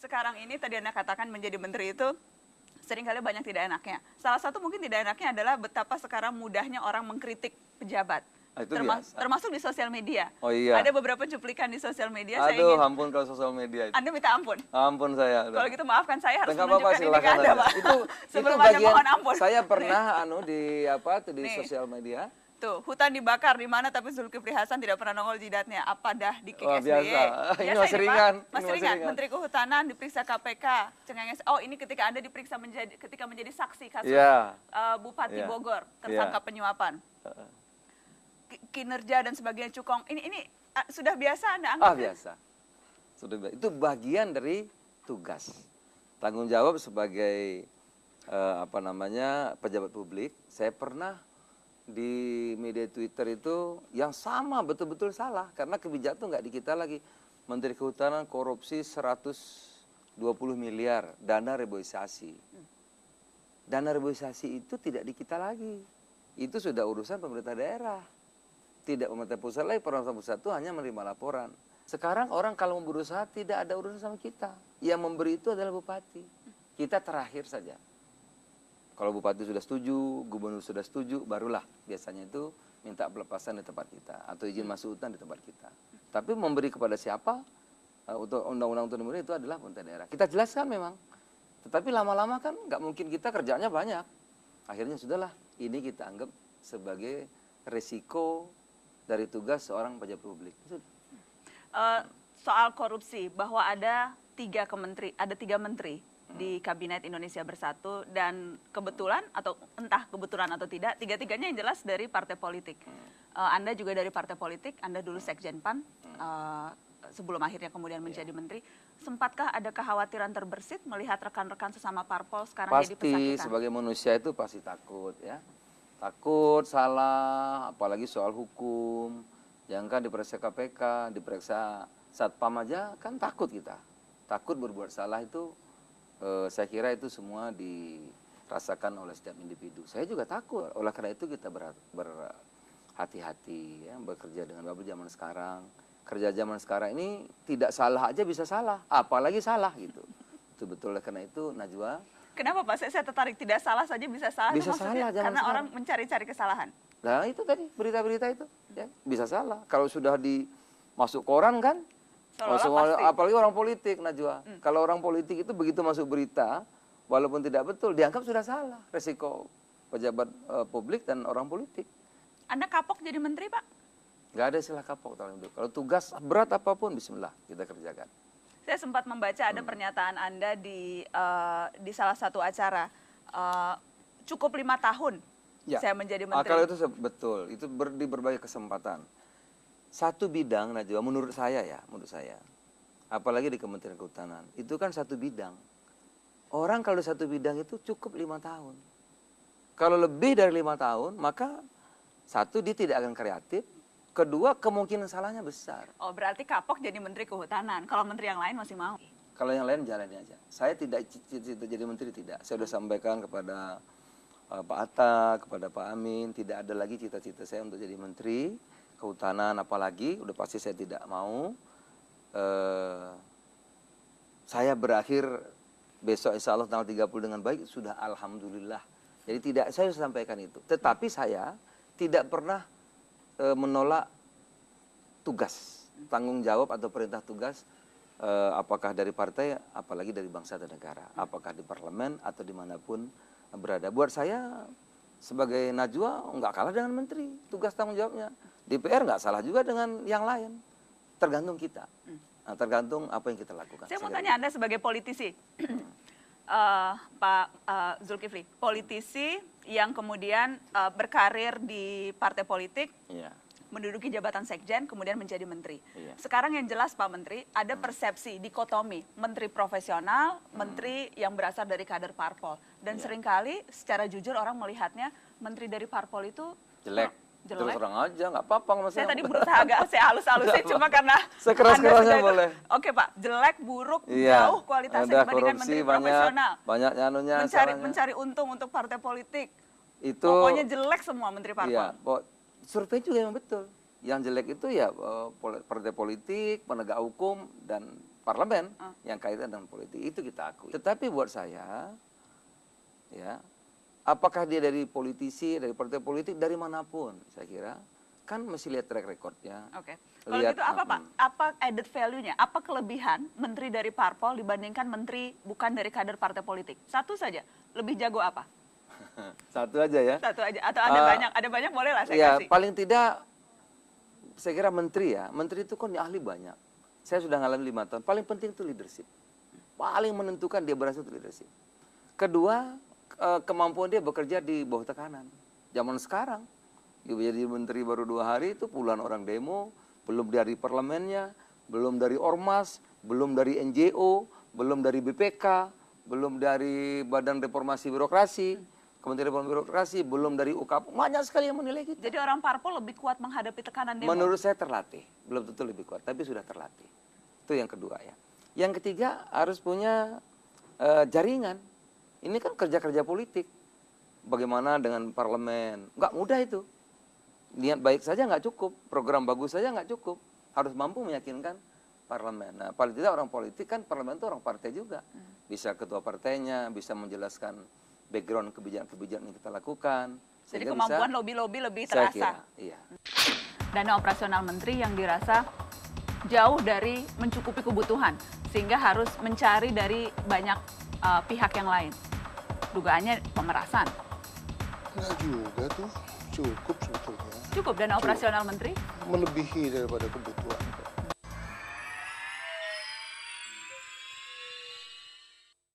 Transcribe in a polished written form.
sekarang ini tadi Anda katakan menjadi menteri itu seringkali banyak tidak enaknya. Salah satu mungkin tidak enaknya adalah betapa sekarang mudahnya orang mengkritik pejabat. Itu biasa. Termasuk di sosial media. Oh iya. Ada beberapa cuplikan di sosial media. Aduh, ampun kalau sosial media itu. Anda minta ampun? Ampun saya. Kalau gitu maafkan saya harus menunjukkan menunjukkan ini ke Anda, Pak. Itu sebelum bagian, Anda mohon ampun. Saya pernah di Nih. sosial media. Tuh, hutan dibakar di mana tapi Zulkifli Hasan tidak pernah nongol jidatnya. Apa dah di Wah, SBY? biasa. Ini masih ringan. Masih ringan. Menteri Kehutanan diperiksa KPK. Cengenges. Oh, ini ketika Anda diperiksa ketika menjadi saksi kasus Bupati Bogor tersangka penyuapan. Kinerja dan sebagainya cukong. Ini sudah biasa Anda anggap? Biasa. Sudah biasa. Itu bagian dari tugas. Tanggung jawab sebagai pejabat publik. Saya pernah di media Twitter itu yang sama betul-betul salah karena kebijakan itu nggak di kita lagi. Menteri Kehutanan korupsi 120 miliar dana reboisasi. Dana reboisasi itu tidak di kita lagi. Itu sudah urusan pemerintah daerah. Tidak pemerintah pusat lagi, pemerintah pusat itu hanya menerima laporan. Sekarang orang kalau mau berusaha tidak ada urusan sama kita. Yang memberi itu adalah bupati. Kita terakhir saja. Kalau bupati sudah setuju, gubernur sudah setuju, barulah biasanya itu minta pelepasan di tempat kita atau izin masuk hutan di tempat kita. Tapi memberi kepada siapa? Untuk undang-undang otonomi itu adalah pemerintah daerah. Kita jelaskan memang. Tetapi lama-lama kan nggak mungkin kita kerjanya banyak. Akhirnya sudahlah, ini kita anggap sebagai resiko dari tugas seorang pejabat publik. Soal korupsi, bahwa ada tiga menteri di Kabinet Indonesia Bersatu dan kebetulan atau entah kebetulan atau tidak, tiga-tiganya yang jelas dari partai politik. Anda juga dari partai politik, Anda dulu Sekjen PAN, sebelum akhirnya kemudian menjadi menteri. Sempatkah ada kekhawatiran terbersit melihat rekan-rekan sesama parpol sekarang jadi pesakitan? Pasti, sebagai manusia itu pasti takut ya. Takut, salah, apalagi soal hukum. Jangan kan diperiksa KPK, diperiksa Satpam aja kan takut kita. Takut berbuat salah itu, saya kira itu semua dirasakan oleh setiap individu. Saya juga takut, oleh karena itu kita berhati-hati ya, bekerja dengan bapak zaman sekarang. Kerja zaman sekarang ini tidak salah aja bisa salah, apalagi salah gitu. Itu betul, oleh karena itu Najwa. Kenapa Pak? Saya tertarik, tidak salah saja bisa salah. Bisa salah karena sekarang. orang mencari-cari kesalahan. Nah itu tadi berita-berita itu ya bisa salah. Kalau sudah masuk koran kan, apalagi orang politik Najwa. Kalau orang politik itu begitu masuk berita, walaupun tidak betul dianggap sudah salah. Resiko pejabat publik dan orang politik. Anda kapok jadi menteri Pak? Nggak ada istilah kapok tahun itu. Kalau tugas berat apapun, bismillah kita kerjakan. Saya sempat membaca ada pernyataan Anda di salah satu acara, cukup 5 tahun saya menjadi menteri. Kalau itu betul, itu di berbagai kesempatan. Satu bidang Najwa, menurut saya, apalagi di Kementerian Kehutanan, itu kan satu bidang. Orang kalau satu bidang itu cukup 5 tahun. Kalau lebih dari 5 tahun, maka satu, dia tidak akan kreatif. Kedua, kemungkinan salahnya besar. Oh, berarti kapok jadi Menteri Kehutanan. Kalau menteri yang lain masih mau? Kalau yang lain jalanin aja. Saya tidak cita-cita jadi menteri, tidak. Saya sudah sampaikan kepada Pak Atta, kepada Pak Amin, tidak ada lagi cita-cita saya untuk jadi menteri Kehutanan, apalagi udah pasti saya tidak mau. Saya berakhir besok insya Allah tanggal 30 dengan baik, sudah alhamdulillah. Jadi tidak, saya sudah sampaikan itu. Tetapi saya tidak pernah menolak tugas, tanggung jawab atau perintah tugas, apakah dari partai, apalagi dari bangsa dan negara, apakah di parlemen atau dimanapun berada. Buat saya sebagai Najwa nggak kalah dengan menteri, tugas tanggung jawabnya. DPR nggak salah juga dengan yang lain, tergantung kita, tergantung apa yang kita lakukan. Saya mau tanya Anda sebagai politisi, Pak Zulkifli, politisi yang kemudian berkarir di partai politik, menduduki jabatan sekjen, kemudian menjadi menteri. Sekarang yang jelas Pak Menteri, ada persepsi dikotomi, menteri profesional, menteri yang berasal dari kader parpol. Dan seringkali secara jujur orang melihatnya menteri dari parpol itu jelek. Terus terang aja, nggak apa-apa. Saya tadi berusaha agak saya halus-halusin, cuma karena sekeras-kerasnya boleh. Oke Pak, jelek, buruk, jauh kualitasnya dibandingkan menteri profesional. Banyak nyanunya. Mencari untung untuk partai politik. Itu, pokoknya jelek semua menteri parpol. Survei juga yang betul. Yang jelek itu ya partai politik, penegak hukum, dan parlemen yang kaitan dengan politik, itu kita akui. Tetapi buat saya, ya, apakah dia dari politisi, dari partai politik, dari manapun, saya kira kan mesti lihat track recordnya. Oke. Kalau gitu apa Pak? Apa added value-nya? Apa kelebihan menteri dari parpol dibandingkan menteri bukan dari kader partai politik? Satu saja, lebih jago apa? Satu aja ya. Satu aja. Atau ada banyak boleh lah saya Ya, kasih. paling tidak saya kira menteri ya. Menteri itu kan ahli banyak. Saya sudah ngalamin 5 tahun. Paling penting itu leadership. Paling menentukan dia berhasil itu leadership. Kedua, kemampuan dia bekerja di bawah tekanan. Zaman sekarang, jadi menteri baru 2 hari itu puluhan orang demo, belum dari parlemennya, belum dari ormas, belum dari NGO, belum dari BPK, belum dari Badan Reformasi Birokrasi, Kementerian Reformasi Birokrasi, belum dari UKP. Banyak sekali yang menilai kita. Jadi orang parpol lebih kuat menghadapi tekanan demo? Menurut saya terlatih. Belum tentu lebih kuat, tapi sudah terlatih. Itu yang kedua ya. Yang ketiga harus punya jaringan. Ini kan kerja-kerja politik. Bagaimana dengan parlemen? Nggak mudah itu. Niat baik saja nggak cukup. Program bagus saja nggak cukup. Harus mampu meyakinkan parlemen. Nah, paling tidak orang politik kan parlemen itu orang partai juga. Bisa ketua partainya, bisa menjelaskan background kebijakan-kebijakan yang kita lakukan. Jadi kemampuan lobby-lobby lebih Saya terasa. kira, iya. Dana operasional menteri yang dirasa jauh dari mencukupi kebutuhan, sehingga harus mencari dari banyak pihak yang lain. Dugaannya pemerasan. Enggak juga tuh, cukup sebetulnya. Cukup dana operasional menteri? Melebihi daripada kebutuhan.